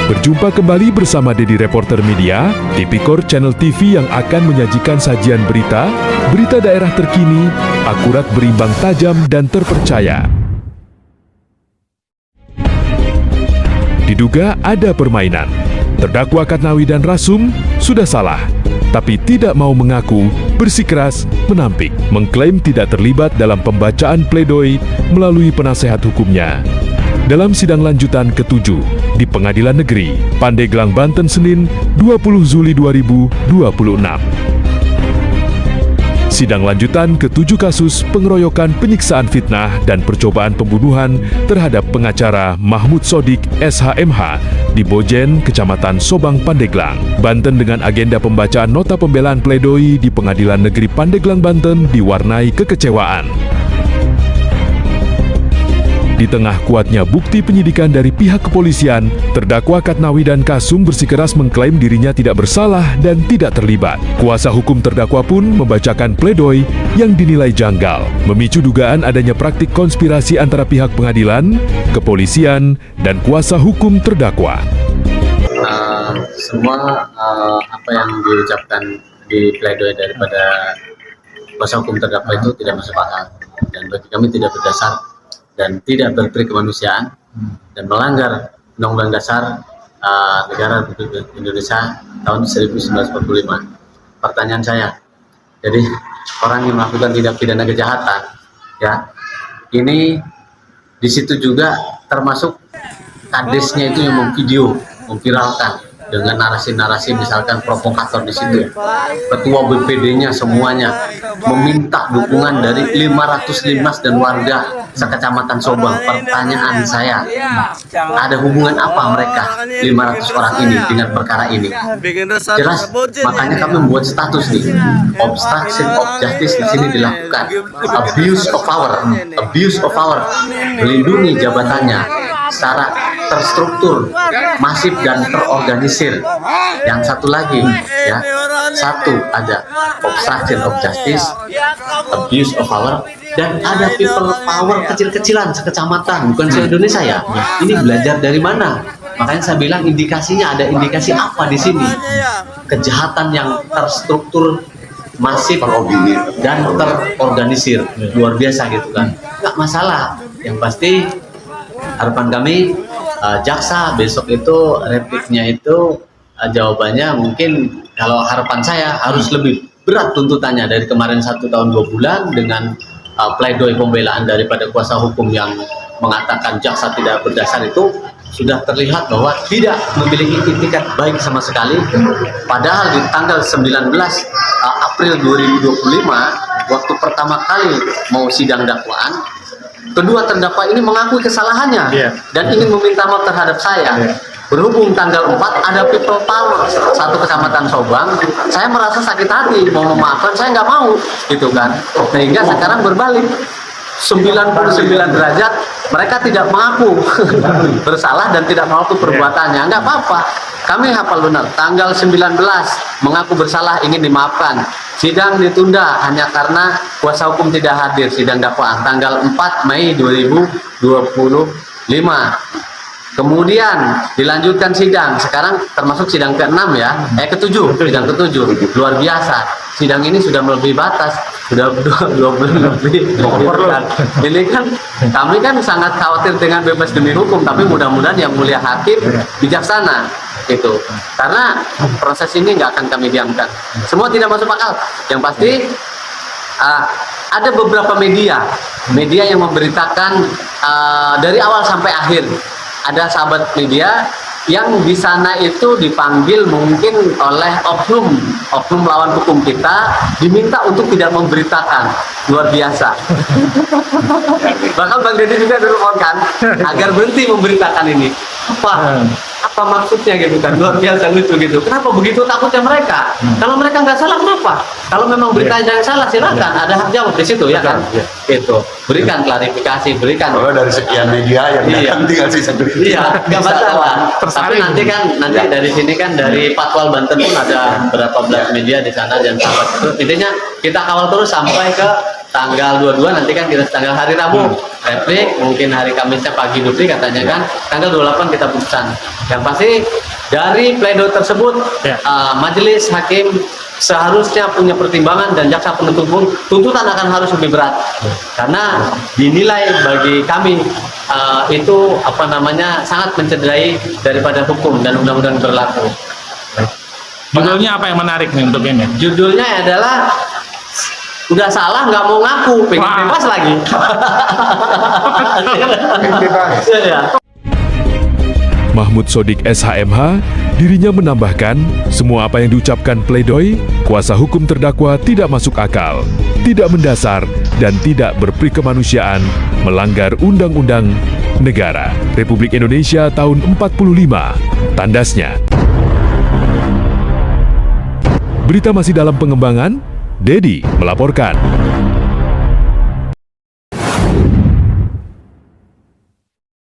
Berjumpa kembali bersama Dedi Reporter Media, Tipikor Channel TV yang akan menyajikan sajian berita daerah terkini, akurat, berimbang, tajam, dan terpercaya. Diduga ada permainan. Terdakwa Katnawi dan Rasum sudah salah, tapi tidak mau mengaku, bersikeras, menampik, mengklaim tidak terlibat dalam pembacaan pledoi melalui penasehat hukumnya. Dalam sidang lanjutan ke-7 di Pengadilan Negeri Pandeglang, Banten, Senin 20 Juli 2026. Sidang lanjutan ke-7 kasus pengeroyokan, penyiksaan, fitnah, dan percobaan pembunuhan terhadap pengacara Mahmud Sodik SHMH di Bojen, Kecamatan Sobang, Pandeglang, Banten dengan agenda pembacaan nota pembelaan pledoi di Pengadilan Negeri Pandeglang, Banten diwarnai kekecewaan. Di tengah kuatnya bukti penyidikan dari pihak kepolisian, terdakwa Katnawi dan Kasum bersikeras mengklaim dirinya tidak bersalah dan tidak terlibat. Kuasa hukum terdakwa pun membacakan pledoi yang dinilai janggal, memicu dugaan adanya praktik konspirasi antara pihak pengadilan, kepolisian, dan kuasa hukum terdakwa. Semua apa yang diucapkan di pledoi daripada kuasa hukum terdakwa itu tidak masuk akal dan bagi kami tidak berdasar dan tidak berperi kemanusiaan dan melanggar Undang-Undang Dasar Negara Republik Indonesia tahun 1945. Pertanyaan saya, jadi orang yang melakukan tindak pidana kejahatan, ya, ini di situ juga termasuk kadesnya itu yang memvideo, memviralkan dengan narasi-narasi misalkan provokator di situ. Ketua BPD-nya semuanya meminta dukungan dari 500 Linmas dan warga sekecamatan Sobang. Pertanyaan saya, ada hubungan apa mereka 500 orang ini dengan perkara ini? Jelas, makanya kami membuat status nih, obstruction of justice di sini dilakukan, abuse of power, melindungi jabatannya secara terstruktur, masif, dan terorganisir. Yang satu lagi, ya, satu ada obstruction of justice, abuse of power, dan ada people power kecil-kecilan sekecamatan, bukan se-Indonesia ya. Ini belajar dari mana? Makanya saya bilang indikasinya ada indikasi apa di sini? Kejahatan yang terstruktur, masif, dan terorganisir, luar biasa gitu kan. Nggak masalah. Yang pasti harapan kami jaksa besok itu repliknya itu jawabannya mungkin kalau harapan saya harus lebih berat tuntutannya dari kemarin 1 tahun 2 bulan dengan pledoi pembelaan daripada kuasa hukum yang mengatakan jaksa tidak berdasar itu sudah terlihat bahwa tidak memiliki itikat baik sama sekali. Padahal di tanggal 19 April 2025 waktu pertama kali mau sidang dakwaan, kedua terdakwa ini mengakui kesalahannya dan ingin meminta maaf terhadap saya. Berhubung tanggal 4 ada people power satu kecamatan Sobang, saya merasa sakit hati, mau memaafkan saya nggak mau, gitu kan. Sehingga sekarang berbalik 99 derajat, mereka tidak mengaku bersalah dan tidak mengaku perbuatannya. Nggak apa-apa, kami hafal benar. Tanggal 19 mengaku bersalah, ingin dimaafkan. Sidang ditunda hanya karena kuasa hukum tidak hadir. Sidang dakwaan tanggal 4 Mei 2025. Kemudian dilanjutkan sidang. Sekarang termasuk sidang ke-6 ya. ke-7, sidang ke-7. Luar biasa. Sidang ini sudah melebihi batas. Sudah 2 bulan lebih. Ini kan kami kan sangat khawatir dengan bebas demi hukum, tapi mudah-mudahan yang mulia hakim bijaksana. Itu karena proses ini nggak akan kami diamkan. Semua tidak masuk akal. Yang pasti ada beberapa media yang memberitakan dari awal sampai akhir. Ada sahabat media yang di sana itu dipanggil mungkin oleh oknum lawan hukum kita, diminta untuk tidak memberitakan. Luar biasa. Bahkan Bang Dedi juga kan agar berhenti memberitakan ini. Apa maksudnya gitu kan, luar biasa lucu gitu. Kenapa begitu takutnya mereka? Kalau mereka nggak salah kenapa? Kalau memang beritanya yang salah silakan, ada hak jawab di situ ya kan. Itu berikan klarifikasi, berikan. Dari sekian media yang tinggal sisa iya, nggak masalah. Tapi nanti dari sini kan dari Patwal Banten pun ada berapa belas media di sana dan sahabat itu. Intinya kita kawal terus sampai ke tanggal 22, nanti kan kita tanggal hari Rabu replik, mungkin hari Kamisnya pagi Dupli katanya kan, tanggal 28 kita putusan. Yang pasti dari pledoi tersebut, majelis hakim seharusnya punya pertimbangan dan jaksa penuntut pun tuntutan akan harus lebih berat, karena dinilai bagi kami itu sangat mencederai daripada hukum dan undang-undang berlaku. Judulnya apa yang menarik nih untuk ini? Judulnya adalah udah salah nggak mau ngaku, pengen bebas lagi. Mahmud Sodik SHMH, dirinya menambahkan, semua apa yang diucapkan pledoi, kuasa hukum terdakwa tidak masuk akal, tidak mendasar, dan tidak berperi kemanusiaan, melanggar Undang-Undang Negara Republik Indonesia tahun 45, tandasnya. Berita masih dalam pengembangan, Dedi melaporkan.